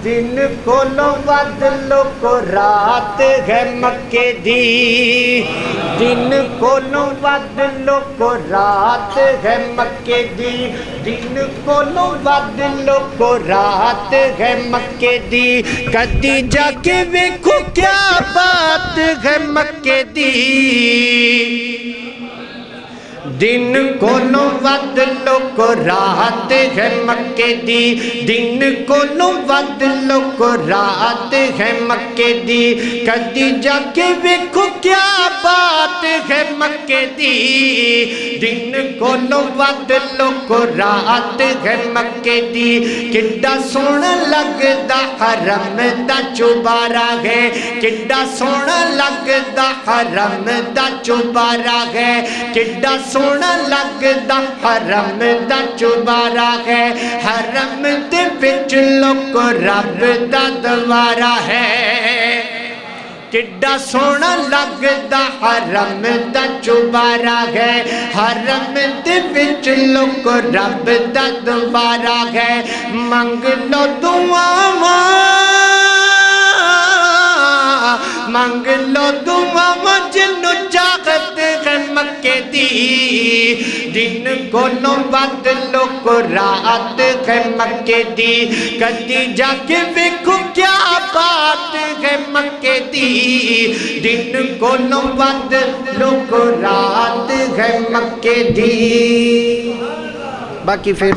دن کولوں ود لوکو رات ہے مکے دی، دن کولوں ود لوکو رات ہے مکے دی، دن کولوں ود لوکو رات ہے مکے دی، کدی جا کے ویکھو کیا بات ہے مکے دی، دن کولوں ود لوکو رات ہے مکے دی، دن کولوں ود لوکو رات ہے مکے دی، کدی جا کے ویکھو کیا بات ہے مکے دی، دن کولوں ود لوکو رات ہے مکے دی، کڈا سونا لگدا حرم دا چوبارا ہے، کڈا سونا لگدا حرم دا چوبارا ہے، کڈا سونا لگدا حرم دا چوبارا ہے، حرم دے وچ لوکو رب دا دوارا ہے، کڈا سونا لگدا حرم دا چوبارا ہے، حرم دے وچ لوکو رب دا دوارا ہے، منگ لو دعاواں منگ لو دعاواں جنوں چاہت ہے مکے دی، دن کولوں ود لوکو رات ہے مکے دی، کدی جا کے ویکھو کیا بات ہے مکے دی، دن کولوں ود لوکو رات ہے مکے دی۔ باقی پھر